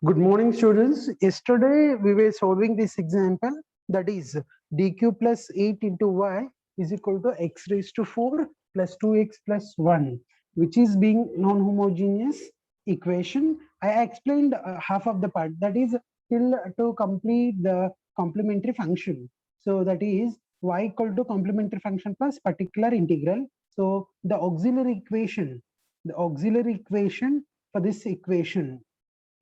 Good morning, students. Yesterday we were solving this example, that is dq plus 8 into y is equal to x raised to 4 plus 2x plus 1, which is being non-homogeneous equation. I explained half of the part, that is till to complete the complementary function. So that is y equal to complementary function plus particular integral. So the auxiliary equation for this equation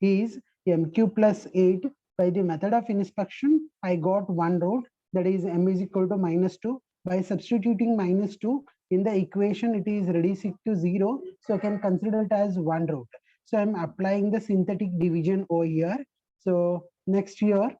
is mq plus 8. By the method of inspection, I got one root, that is m is equal to -2. By substituting -2 in the equation, it is reducing to 0. So I can consider it as one root. So I'm applying the synthetic division over here. So next here,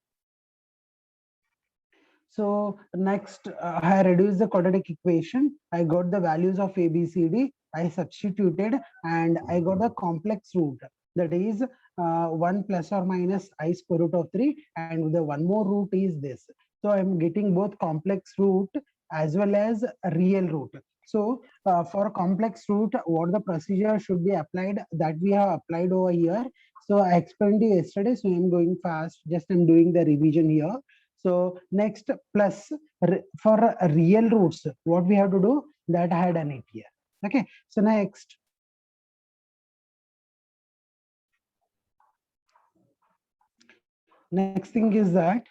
I reduced the quadratic equation. I got the values of a, b, c, d. I substituted and I got a complex root, that is 1 plus or minus I square root of 3, and the one more root is this. So I'm getting both complex root as well as a real root. So for complex root, what the procedure should be applied, that we have applied over here. So I explained you yesterday, so I'm going fast, just I'm doing the revision here. So next, plus for real roots, what we have to do, that I had done it here. Okay, so next thing is that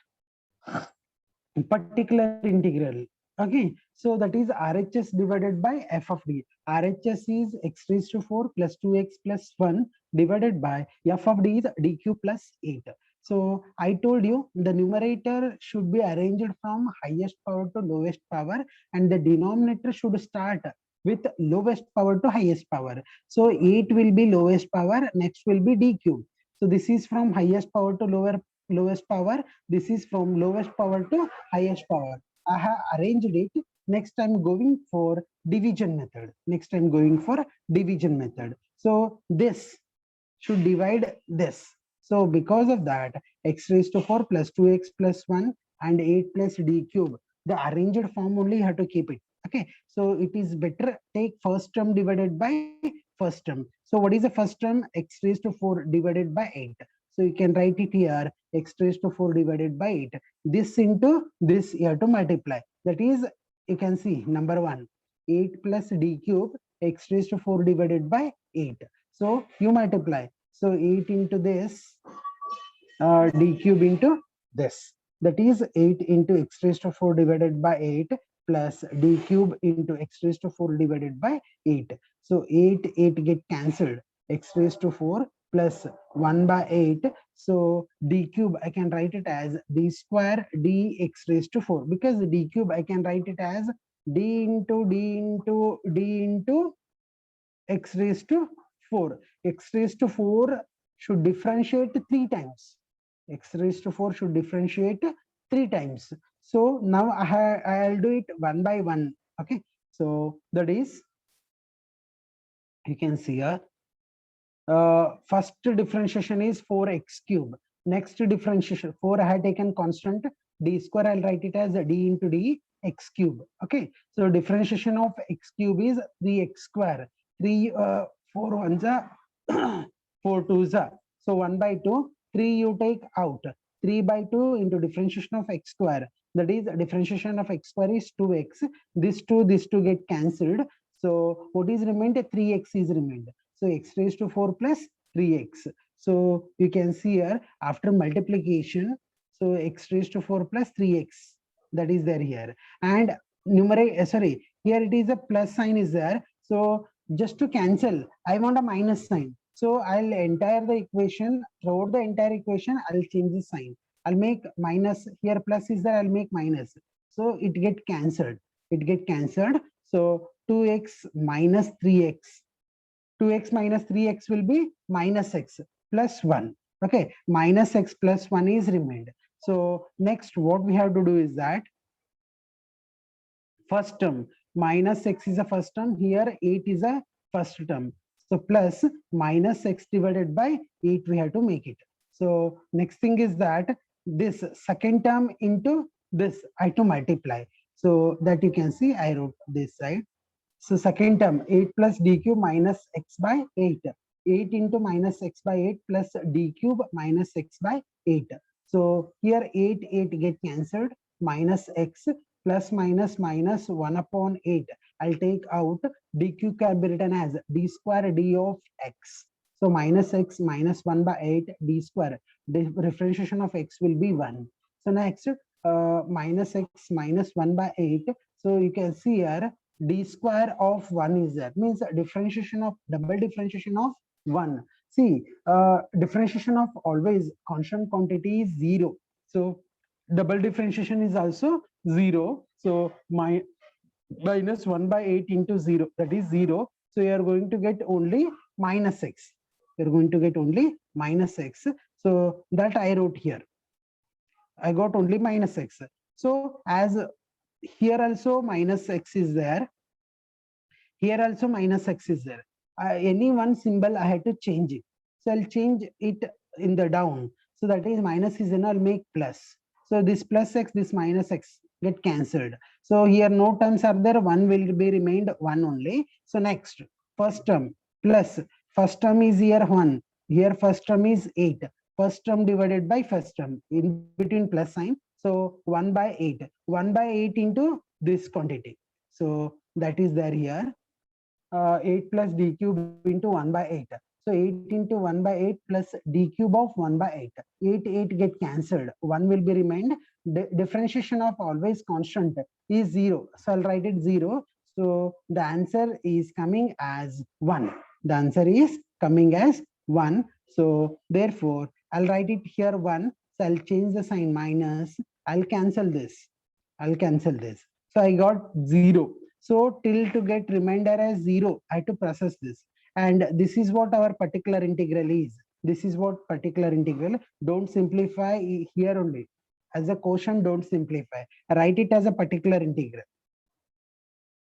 particular integral. Okay, so that is RHS divided by f of d. RHS is x raised to 4 plus 2x plus 1 divided by f of d is dq plus 8. So I told you the numerator should be arranged from highest power to lowest power, and the denominator should start with lowest power to highest power. So 8 will be lowest power, next will be dq. So this is from highest power to lowest power, this is from lowest power to highest power. I have arranged it. Next I'm going for division method. So this should divide this. So because of that, x raised to 4 plus 2x plus 1 and 8 plus d cube, the arranged form only you have to keep it. Okay, so it is better take first term divided by first term. So what is the first term? X raised to 4 divided by 8. So you can write it here, x raised to 4 divided by 8. This into this you have to multiply. That is, you can see number 1, 8 plus d cube, x raised to 4 divided by 8. So you multiply. So 8 into this, d cube into this. That is 8 into x raised to 4 divided by 8 plus d cube into x raised to 4 divided by 8. So 8 get cancelled. X raised to 4 plus 1 by 8. So d cube I can write it as d square dx raised to 4, because the d cube I can write it as d into x raised to 4. X raised to 4 should differentiate 3 times. X raised to 4 should differentiate 3 times. So now I'll do it one by one. Okay, so that is, you can see here, first differentiation is 4x cube. Next differentiation, 4 I had taken constant, d square I'll write it as d into d x cube. Okay, so differentiation of x cube is 3x square. 3 4 ones are 4 twos are, so 1 by 2, 3 you take out, 3 by 2 into differentiation of x square, that is differentiation of x square is 2x. This 2 get cancelled. So what is remained? 3x is remained. So x raised to 4 plus 3x. So you can see here after multiplication, so x raised to 4 plus 3x, that is there here. And numerator, sorry, here it is a plus sign is there. So just to cancel, I want a minus sign. So I'll entire the equation, throughout the entire equation, I'll change the sign. I'll make minus, here plus is there, I'll make minus. So it get cancelled. So 2x minus 3x. 2x minus 3x will be minus x plus 1. Okay, minus x plus 1 is remained. So next what we have to do is that first term, minus x is a first term, here 8 is a first term. So plus minus x divided by 8 we have to make it. So next thing is that this second term into this I have to multiply. So that you can see I wrote this side. So second term 8 plus d cube minus x by 8. 8 into minus x by 8 plus d cube minus x by 8. So here 8 get cancelled, minus x plus minus minus 1 upon 8. I'll take out d cube can be written as d square d of x. So minus x minus 1 by 8 d square. The differentiation of x will be 1. So next minus x minus 1 by 8. So you can see here d square of 1 is there, means differentiation of double differentiation of 1. See, differentiation of always constant quantity is 0. So double differentiation is also 0. So my minus 1 by 8 into 0, that is 0. So you are going to get only minus x. You're going to get only minus x. So that I wrote here. I got only minus x. So as here also minus x is there, here also minus x is there. Any one symbol I had to change it. So I'll change it in the down. So that is minus is in, I'll make plus. So this plus x, this minus x get cancelled. So here no terms are there, 1 will be remained 1 only. So next, first term plus, first term is here 1, here first term is 8. First term divided by first term, in between plus sign. So 1 by 8, 1 by 8 into this quantity. So that is there here. 8 plus d cube into 1 by 8. So 8 into 1 by 8 plus d cube of 1 by 8. 8 get cancelled. 1 will be remained. Differentiation of always constant is 0. So I'll write it 0. So the answer is coming as 1. The answer is coming as 1. So therefore, I'll write it here 1. So I'll change the sign minus. I'll cancel this. I'll cancel this. So I got 0. So till to get remainder as 0, I have to process this. And this is what our particular integral is. This is what particular integral. Don't simplify here only. As a quotient, don't simplify. Write it as a particular integral.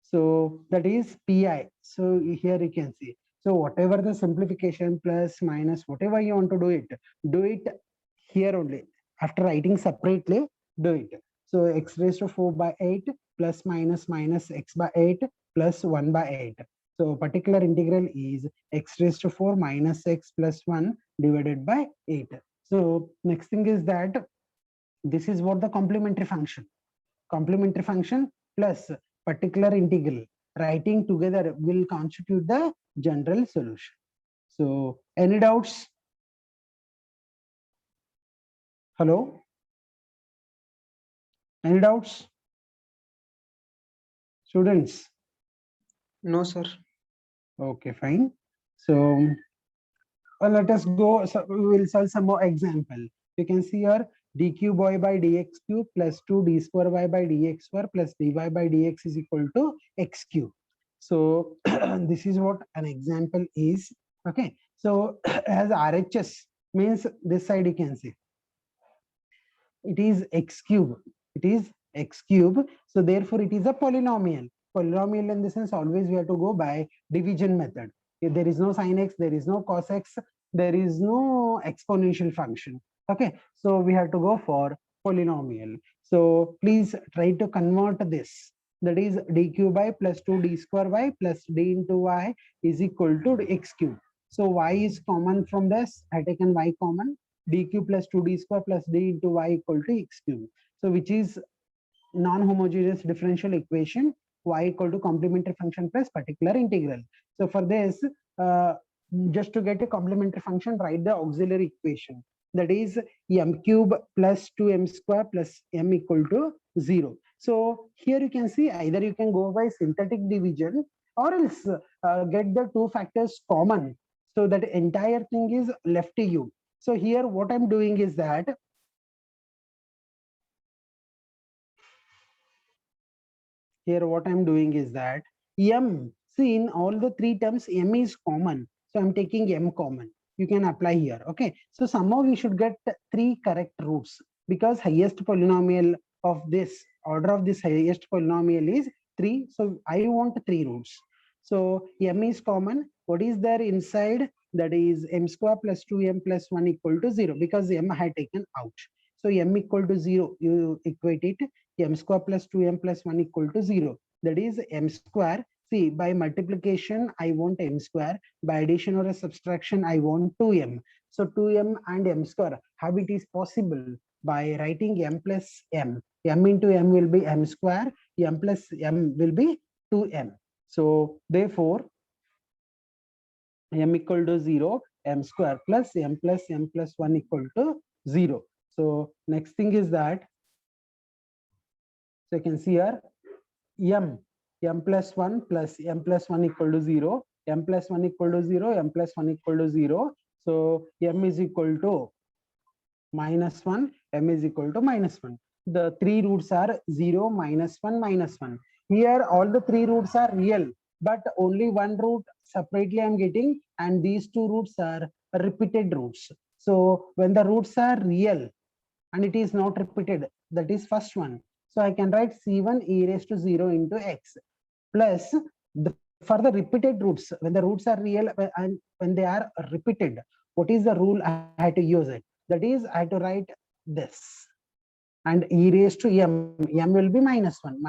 So that is pi. So here you can see. So whatever the simplification plus minus, whatever you want to do it here only. After writing separately, do it. So x raised to 4 by 8 plus minus minus x by 8 plus 1 by 8. So particular integral is x raised to 4 minus x plus 1 divided by 8. So next thing is that this is what the complementary function. Complementary function plus particular integral writing together will constitute the general solution. So any doubts? Hello? Any doubts? Students? No, sir. Okay, fine. So let us go. So we will solve some more example. You can see here d cube y by dx cube plus 2 d square y by dx square plus dy by dx is equal to x cube. So this is what an example is. Okay. So as RHS means this side you can see. It is x cube. It is x cube. So therefore it is a polynomial. Polynomial in the sense always we have to go by division method. If there is no sin x, there is no cos x, there is no exponential function. Okay, so we have to go for polynomial. So please try to convert this. That is d cube y plus 2d square y plus d into y is equal to x cube. So y is common from this. I taken y common. D cube plus 2d square plus d into y equal to x cube. So which is non-homogeneous differential equation, y equal to complementary function plus particular integral. So for this, just to get a complementary function, write the auxiliary equation. That is m cube plus 2m square plus m equal to 0. So here you can see either you can go by synthetic division or else get the two factors common. So that entire thing is left to you. So here what I'm doing is that m, see in all the three terms m is common. So I'm taking m common. You can apply here. Okay. So somehow we should get 3 correct roots because highest polynomial of this order of this highest polynomial is 3. So I want 3 roots. So m is common. What is there inside? That is m square plus 2m plus 1 equal to 0 because m I had taken out. So m equal to 0, you equate it. M square plus 2m plus 1 equal to 0. That is m square. See, by multiplication, I want m square. By addition or a subtraction, I want 2m. So 2m and m square. How it is possible? By writing m plus m. M into m will be m square. M plus m will be 2m. So therefore, m equal to 0, m square plus m plus 1 equal to 0. So next thing is that, so you can see here, m plus 1 plus m plus 1 equal to 0, m plus 1 equal to 0, m plus 1 equal to 0. So m is equal to minus 1, m is equal to minus 1. The three roots are 0, minus 1, minus 1. Here all the three roots are real, but only one root separately I'm getting, and these two roots are repeated roots. So when the roots are real and it is not repeated, that is first one. So I can write c1 e raised to 0 into x plus for the repeated roots, when the roots are real and when they are repeated, what is the rule I had to use it? That is, I had to write this. And e raised to m will be minus 1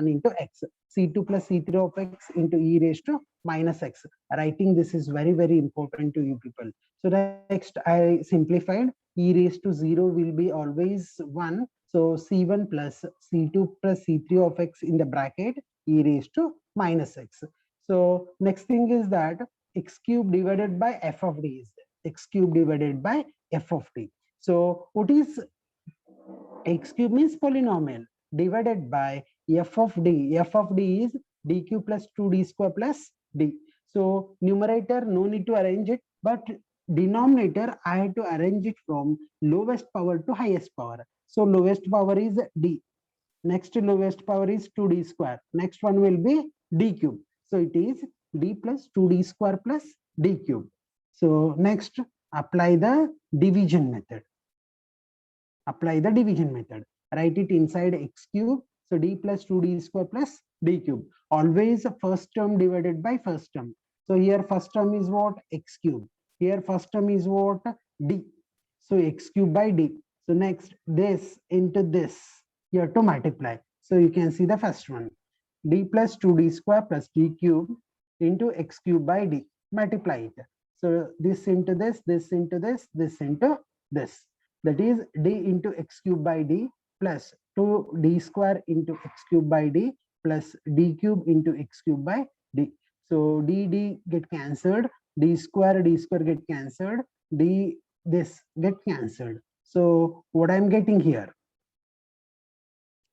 into x. C2 plus C3 of x into e raised to minus x. Writing this is very, very important to you people. So next I simplified. E raised to 0 will be always 1. So C1 plus C2 plus C3 of x in the bracket e raised to minus x. So next thing is that x cube divided by f of d is x cube divided by f of d. So what is x cube? Means polynomial divided by f of d. F of d is d cube plus 2d square plus d. So numerator, no need to arrange it, but denominator I had to arrange it from lowest power to highest power. So lowest power is d. Next lowest power is 2d square. Next one will be d cube. So it is d plus 2d square plus d cube. So next, apply the division method. Apply the division method. Write it inside x cube. So d plus 2d square plus d cube. Always first term divided by first term. So here first term is what? X cube. Here first term is what? D. So x cube by d. So next, this into this, you have to multiply. So you can see the first one. D plus 2d square plus d cube into x cube by d. Multiply it. So this into this, this into this, this into this. That is d into x cube by d plus 2d square into x cube by d plus d cube into x cube by d. So d get cancelled, d square get cancelled, d this get cancelled. So what I'm getting here,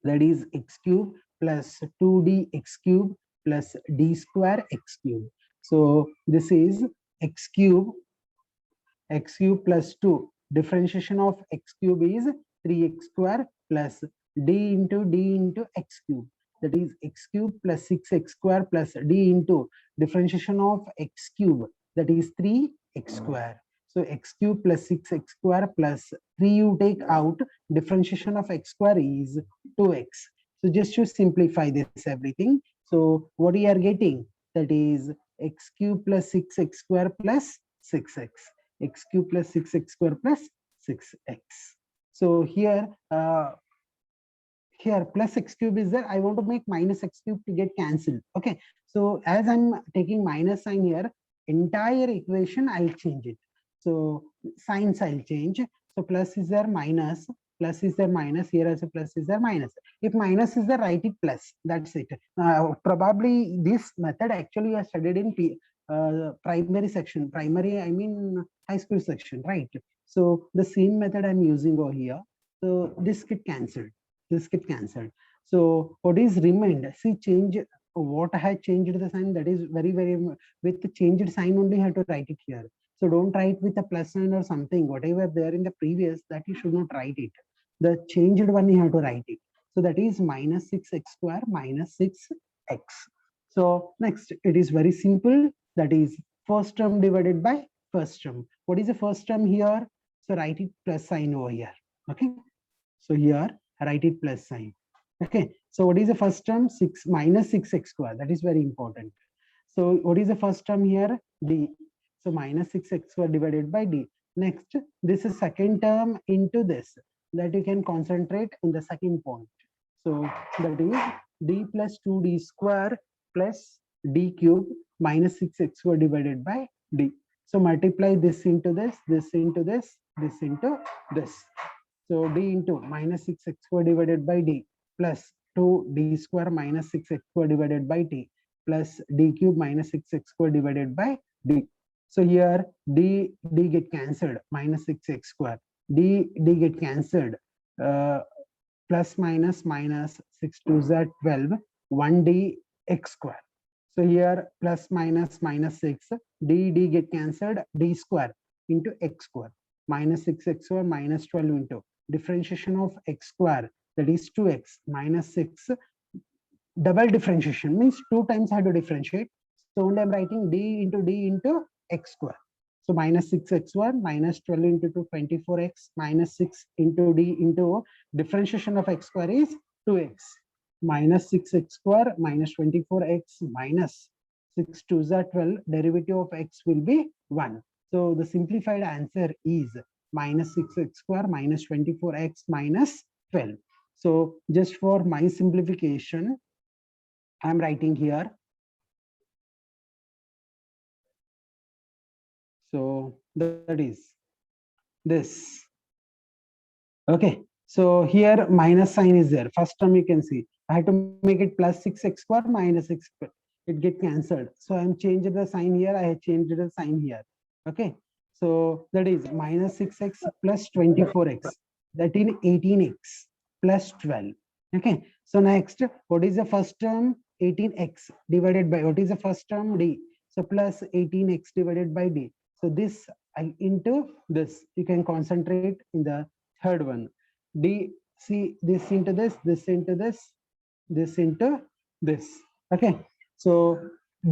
that is x cube plus 2d x cube plus d square x cube. So this is x cube plus 2. Differentiation of x cube is 3x square plus d into x cube. That is x cube plus 6x square plus d into differentiation of x cube, that is 3x square. So x cube plus 6x square plus 3 you take out, differentiation of x square is 2x. So just to simplify this everything, so what we are getting, that is x cube plus 6x square plus 6x. X cube plus 6x square plus 6x. So here, here plus x cube is there. I want to make minus x cube to get cancelled. Okay. So as I'm taking minus sign here, entire equation I'll change it. So signs I'll change. So plus is there, minus, plus is there, minus. Here as a plus is there, minus. If minus is there, write it plus. That's it. Probably this method actually I studied in primary section. Primary, I mean high school section, right? So the same method I'm using over here. So this get cancelled. This get cancelled. So what is remained? See, change what I had changed the sign. That is very, very with the changed sign only. I have to write it here. So don't write with a plus sign or something. Whatever there in the previous, that you should not write it. The changed one you have to write it. So that is minus 6x square minus 6x. So next, it is very simple. That is first term divided by first term. What is the first term here? So write it plus sign over here. Okay. So here write it plus sign. Okay. So what is the first term? 6 minus 6x square. That is very important. So what is the first term here? D. So minus 6x square divided by d. Next, this is second term into this, that you can concentrate in the second point. So that is d plus 2d square plus d cube minus 6x square divided by d. So multiply this into this, this into this, this into this. So d into minus 6x square divided by d plus 2d square minus 6x square divided by t plus d cube minus 6x square divided by d. So here d get cancelled, minus 6x square. D get cancelled. Plus minus minus 6 2s are 12, 1d x square. So here plus minus minus 6, d get cancelled, d square into x square, minus 6x square minus 12 into differentiation of x square, that is 2x minus 6. Double differentiation means 2 times I have to differentiate. So only I'm writing d into x square. So minus 6x square minus 12 into 2, 24x minus 6 into d into differentiation of x square is 2x minus 6x square minus 24x minus 6 2s are 12. Derivative of x will be 1. So the simplified answer is minus 6x square minus 24x minus 12. So just for my simplification, I'm writing here. So that is this. Okay. So here minus sign is there. First term you can see. I have to make it plus 6x square minus x square. It get cancelled. So I'm changed the sign here. I have changed the sign here. Okay. So that is minus 6x plus 24x. That is 18x plus 12. Okay. So next, what is the first term? 18x divided by, what is the first term? D. So plus 18x divided by d. So this into this, you can concentrate in the third one. D, see this into this into this into this. Okay. So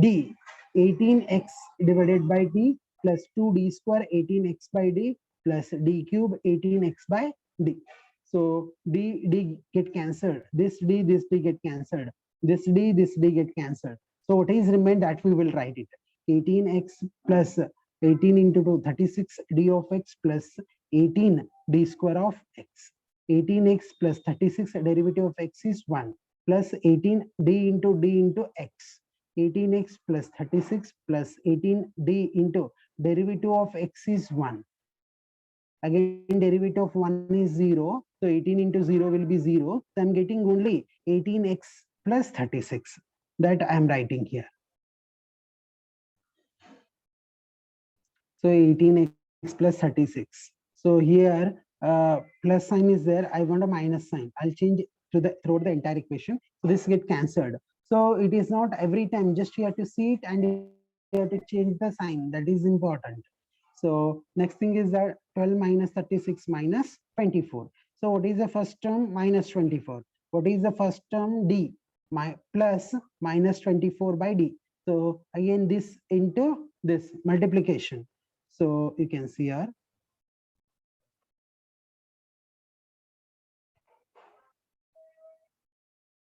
d, 18x divided by d plus 2d square 18x by d plus d cube 18x by d. So d get cancelled. This d get cancelled. This d get cancelled. So what is remained, that we will write it. 18x plus 18 into 2, 36 d of x plus 18 d square of x. 18x plus 36 derivative of x is 1 plus 18 d into x. 18x plus 36 plus 18 d into derivative of x is 1. Again, derivative of 1 is 0. So 18 into 0 will be 0. So I'm getting only 18x plus 36. That I am writing here. So 18x plus 36. So here plus sign is there. I want a minus sign. I'll change to the throughout the entire equation. So this get cancelled. So it is not every time, just you have to see it and you have to change the sign. That is important. So next thing is that 12 minus 36 minus 24. So what is the first term? Minus 24. What is the first term? D. My plus minus 24 by d. So again this into this multiplication. So you can see here.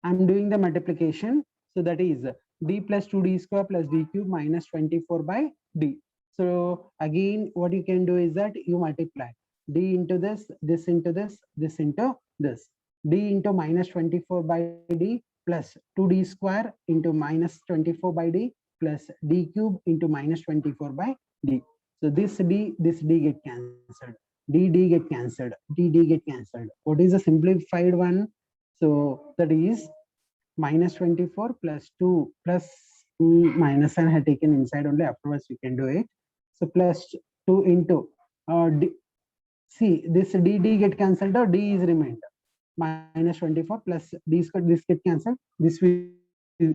I'm doing the multiplication. So that is d plus 2d square plus d cube minus 24 by d. So again, what you can do is that you multiply d into this into this into this. D into minus 24 by d plus 2d square into minus 24 by d plus d cube into minus 24 by d. So this d get cancelled. D get cancelled. D get cancelled. What is the simplified one? So that is minus 24 plus 2 plus minus and had taken inside only, afterwards you can do it. So plus 2 into d. See this d get cancelled or d is remained. Minus 24 plus d square, this get cancelled. This will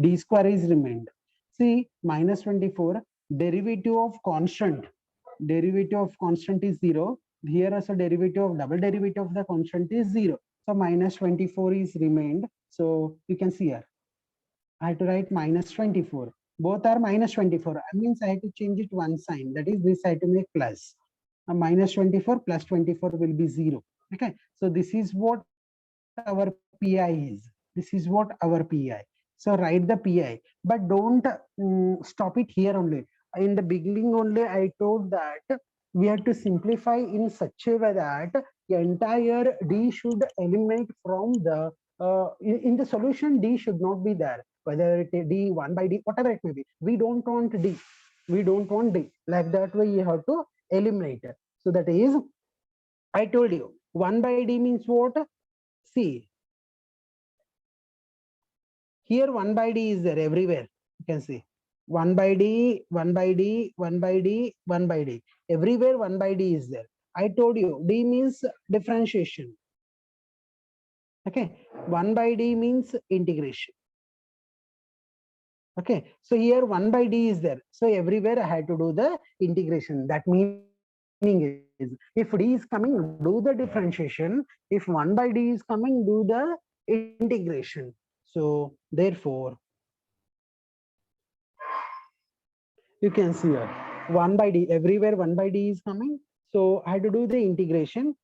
d square is remained. See minus 24 derivative of constant. Derivative of constant is 0. Here also derivative of double derivative of the constant is 0. So minus 24 is remained. So you can see here. I have to write minus 24. Both are minus 24. That means I have to change it one sign. That is this I have to make plus. Minus 24 plus 24 will be 0. Okay. So this is what our PI is. This is what our PI. So write the PI, but don't stop it here only. In the beginning only, I told that we have to simplify in such a way that the entire D should eliminate from the in the solution. D should not be there. whether it is d, 1 by d, whatever it may be. We don't want d. We don't want d. Like that way you have to eliminate it. So that is, I told you, 1 by d means what? See, here 1 by d is there everywhere. You can see 1 by d, 1 by d, 1 by d, 1 by d. Everywhere 1 by d is there. I told you d means differentiation. Okay, 1 by d means integration. Okay, so here 1 by d is there. So everywhere I had to do the integration. That meaning is, if d is coming, do the differentiation. If 1 by d is coming, do the integration. So therefore, you can see here 1 by d, everywhere 1 by d is coming. So I had to do the integration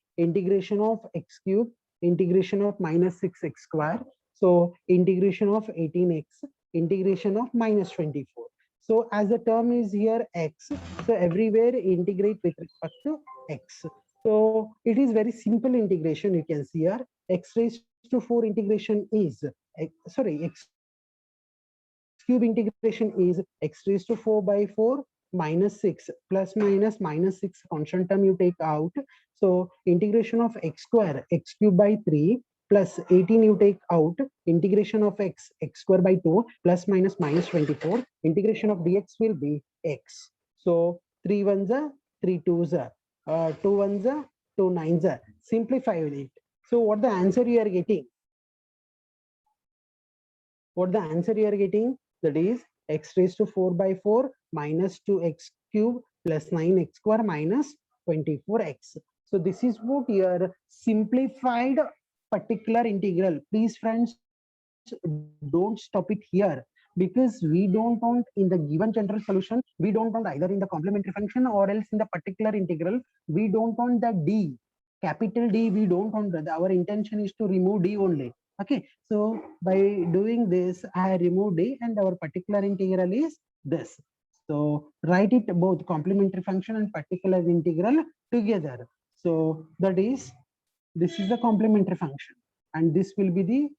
of x cube, integration of minus 6x square. So integration of 18x, integration of minus 24. So as the term is here x, so everywhere integrate with respect to x. So it is very simple integration. You can see here x raised to 4 integration is, x cube integration is x raised to 4 by 4 minus 6 plus minus 6 constant term you take out. So integration of x square, x cube by 3 plus 18 you take out, integration of x square by 2 plus minus 24, integration of dx will be x. So 3 ones are 3 twos are 2 ones are 2 nines are. Simplify it. So what the answer you are getting? What the answer you are getting? That is x raised to 4 by 4 minus 2x cube plus 9x square minus 24x. So this is what your simplified particular integral. Please friends, don't stop it here, because we don't want in the given general solution, we don't want either in the complementary function or else in the particular integral, we don't want the d, capital D, we don't want that. Our intention is to remove d only. Okay, so by doing this, I remove d and our particular integral is this. So write it both complementary function and particular integral together. So that is, this is the complementary function and this will be the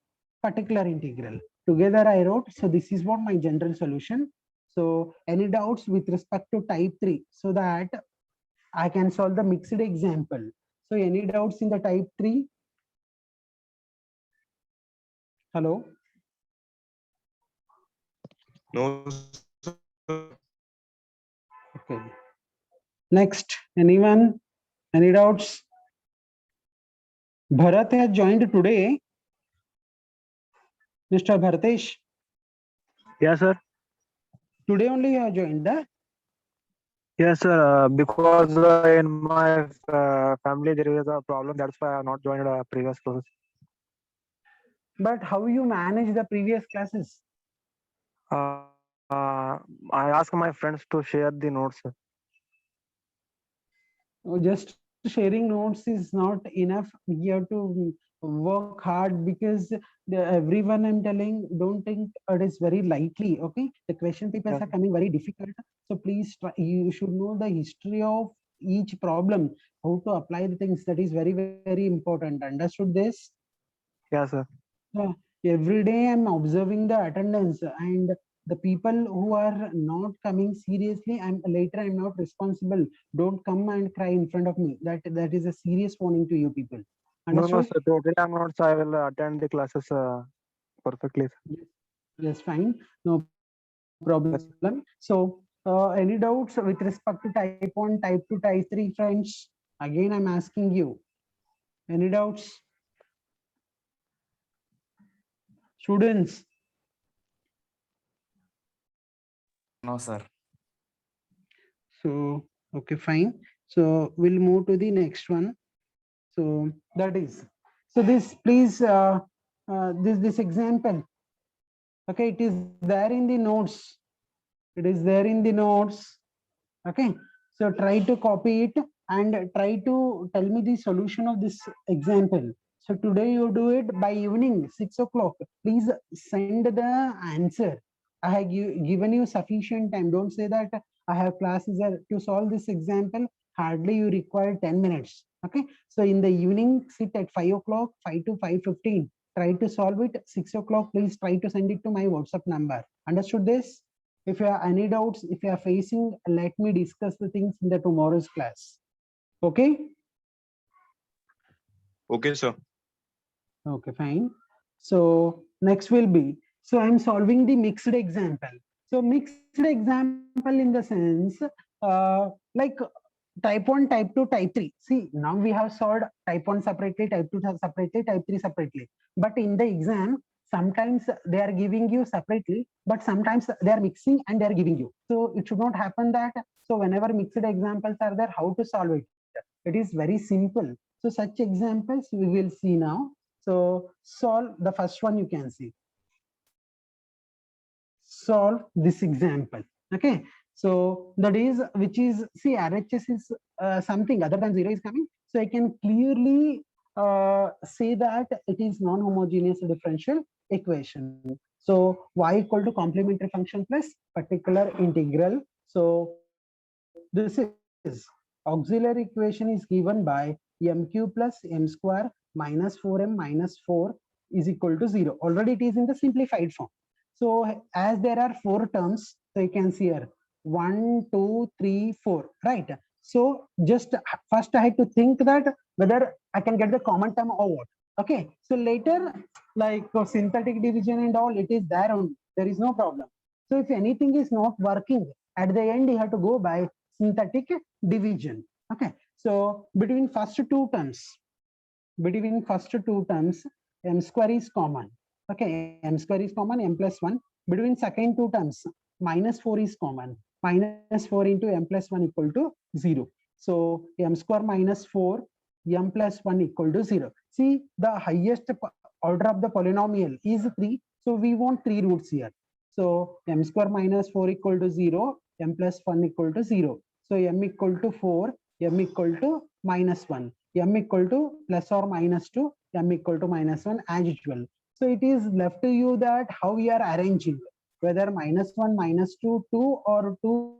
particular integral. Together I wrote, so this is what my general solution. So any doubts with respect to type 3, so that I can solve the mixed example. So any doubts in the type 3? Hello? No, sir. Okay. Next, anyone? Any doubts? Bharat has joined today. Mr. Bhartesh, Yes, sir. today only you have joined. Yes, sir. Because in my family there is a problem. That's why I have not joined previous classes. But how you manage the previous classes? Uh, I ask my friends to share the notes, sir. Just sharing notes is not enough. You have to work hard, because everyone I'm telling, don't think it is very lightly. Okay, the question papers Yes. are coming very difficult. So please try, you should know the history of each problem, how to apply the things. That is very, very important. Understood this? Yes, sir. Every day I'm observing the attendance, and the people who are not coming seriously, I'm not responsible. Don't come and cry in front of me. That is a serious warning to you people. No, Understood? sir. Today I'm not. I will attend the classes perfectly. Sir. Yes, fine, no problem. So any doubts with respect to type 1, type 2, type 3, friends? Again, I'm asking you. Any doubts? Students? No, sir. So, okay, fine. So we'll move to the next one. So that is, so this, please, this example, okay, it is there in the notes. It is there in the notes. Okay, so try to copy it and try to tell me the solution of this example. So today you do it by evening 6 o'clock. Please send the answer. I have given you sufficient time. Don't say that I have classes to solve this example. Hardly you require 10 minutes. Okay, so in the evening, sit at 5 o'clock, 5 to 5:15. try to solve it 6 o'clock. Please try to send it to my WhatsApp number. Understood this? If you have any doubts, if you are facing, let me discuss the things in the tomorrow's class. Okay? Okay, sir. Okay, fine. So next will be, so I'm solving the mixed example. So mixed example in the sense, like type 1, type 2, type 3. See, now we have solved type 1 separately, type 2 separately, type 3 separately. But in the exam, sometimes they are giving you separately, but sometimes they are mixing and they are giving you. So it should not happen that. So whenever mixed examples are there, how to solve it? It is very simple. So such examples we will see now. So solve the first one, you can see. Solve this example. Okay. So that is, which is, see, RHS is something other than 0 is coming. So I can clearly say that it is non-homogeneous differential equation. So y equal to complementary function plus particular integral. So this is auxiliary equation is given by mq plus m square minus 4m minus 4 is equal to 0. Already it is in the simplified form. So as there are 4 terms, so you can see here 1, 2, 3, 4, right? So just first I had to think that whether I can get the common term or what. Okay. So later, like synthetic division and all, it is there only. There is no problem. So if anything is not working, at the end you have to go by synthetic division. Okay. So between first two terms, m square is common. Okay, m square is common, m plus 1. Between second two terms, minus 4 is common. Minus 4 into m plus 1 equal to 0. So m square minus 4, m plus 1 equal to 0. See, the highest order of the polynomial is 3. So we want 3 roots here. So m square minus 4 equal to 0, m plus 1 equal to 0. So m equal to 4, m equal to minus 1, m equal to plus or minus 2, m equal to minus 1 as usual. So it is left to you that how we are arranging, whether minus 1, minus 2, 2 or 2,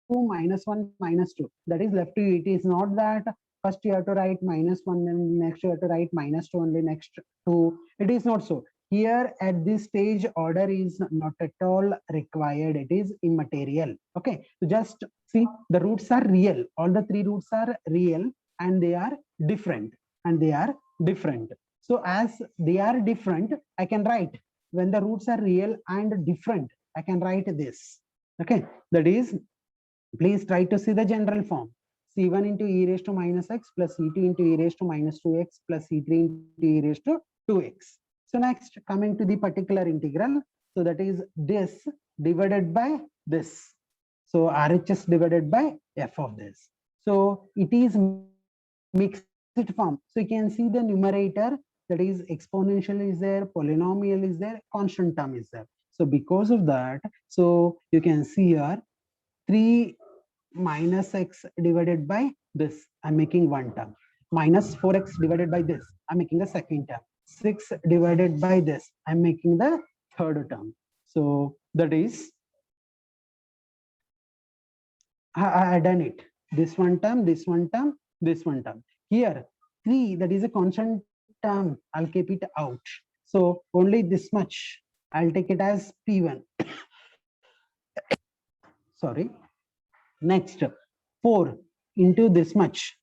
minus 1, minus 2. That is left to you. It is not that first you have to write minus 1 and next you have to write minus 2 only next 2. It is not so. Here at this stage, order is not at all required. It is immaterial. Okay. So just see, the roots are real. All the 3 roots are real and they are different. So as they are different, I can write when the roots are real and different, I can write this. Okay. That is, please try to see the general form. C1 into e raised to minus x plus C2 into e raised to minus 2x plus C3 into e raised to 2x. So next, coming to the particular integral. So that is this divided by this. So RHS divided by f of this. So it is mixed form. So you can see the numerator, that is exponential is there, polynomial is there, constant term is there. So because of that, so you can see here 3 minus x divided by this, I'm making one term. Minus 4x divided by this, I'm making the second term. 6 divided by this, I'm making the third term. So that is, I done it. This one term, this one term, this one term. Here, 3, that is a constant term, I'll keep it out. So only this much, I'll take it as P1. Sorry. Next, 4 into this much,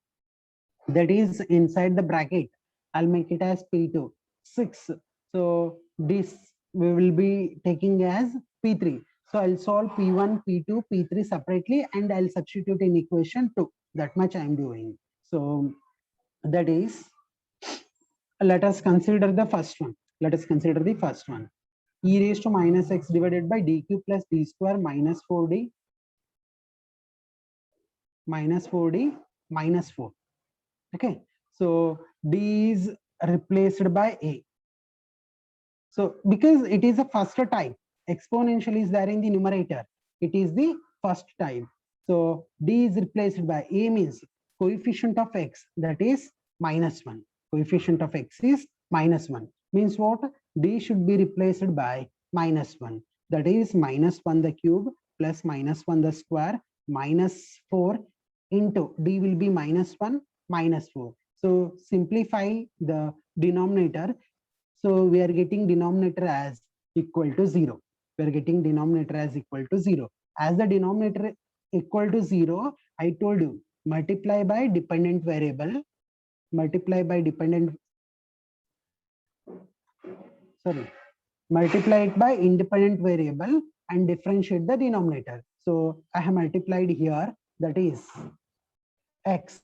that is inside the bracket, I'll make it as P2. 6, so this we will be taking as P3. So I'll solve P1, P2, P3 separately and I'll substitute in equation 2. That much I'm doing. So that is, let us consider the first one. E raised to minus x divided by dq plus d square minus 4d minus 4d minus 4. Okay. So d is replaced by a. So because it is a first type, exponential is there in the numerator. It is the first type. So d is replaced by a means coefficient of x, that is minus 1. Coefficient of x is minus 1. Means what? D should be replaced by minus 1. That is minus 1 the cube plus minus 1 the square minus 4 into d will be minus 1 minus 4. So simplify the denominator. So we are getting denominator as equal to 0. We are getting denominator as equal to 0. As the denominator equal to 0, I told you multiply by dependent variable, multiply by dependent, sorry, multiply it by independent variable and differentiate the denominator. So I have multiplied here, that is x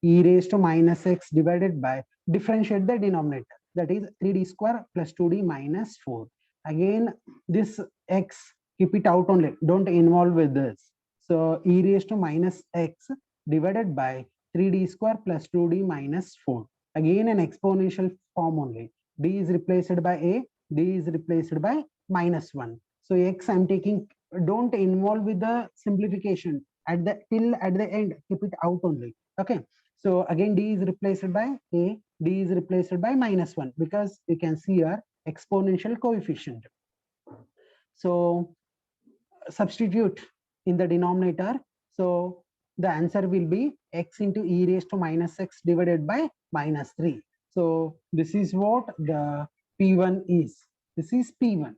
e raised to minus x divided by, differentiate the denominator, that is 3d square plus 2d minus 4. Again, this x, keep it out only, don't involve with this. So e raised to minus x divided by 3d square plus 2d minus 4. Again, an exponential form only. D is replaced by a, d is replaced by minus 1. So x I'm taking, don't involve with the simplification at the till at the end, keep it out only. Okay, so again d is replaced by a, d is replaced by minus 1 because you can see here exponential coefficient. So substitute in the denominator. So the answer will be x into e raised to minus x divided by minus 3. So this is what the P1 is. This is P1.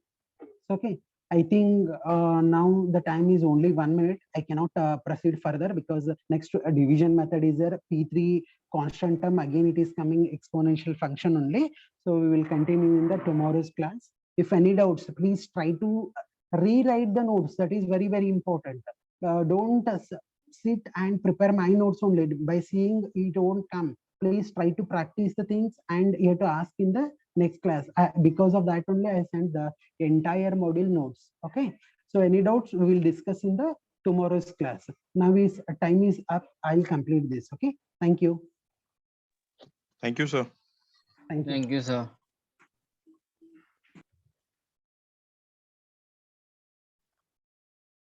Okay, I think now the time is only 1 minute. I cannot proceed further because next to a division method is there. P3 constant term, again it is coming exponential function only. So we will continue in the tomorrow's class. If any doubts, please try to rewrite the notes. That is very, very important. Don't sit and prepare my notes only. By seeing it won't come. Please try to practice the things and you have to ask in the next class. Because of that only I sent the entire module notes. Okay, so any doubts we will discuss in the tomorrow's class. Now is time is up. I'll complete this. Okay, thank you. Thank you, sir. Thank you. Thank you, sir.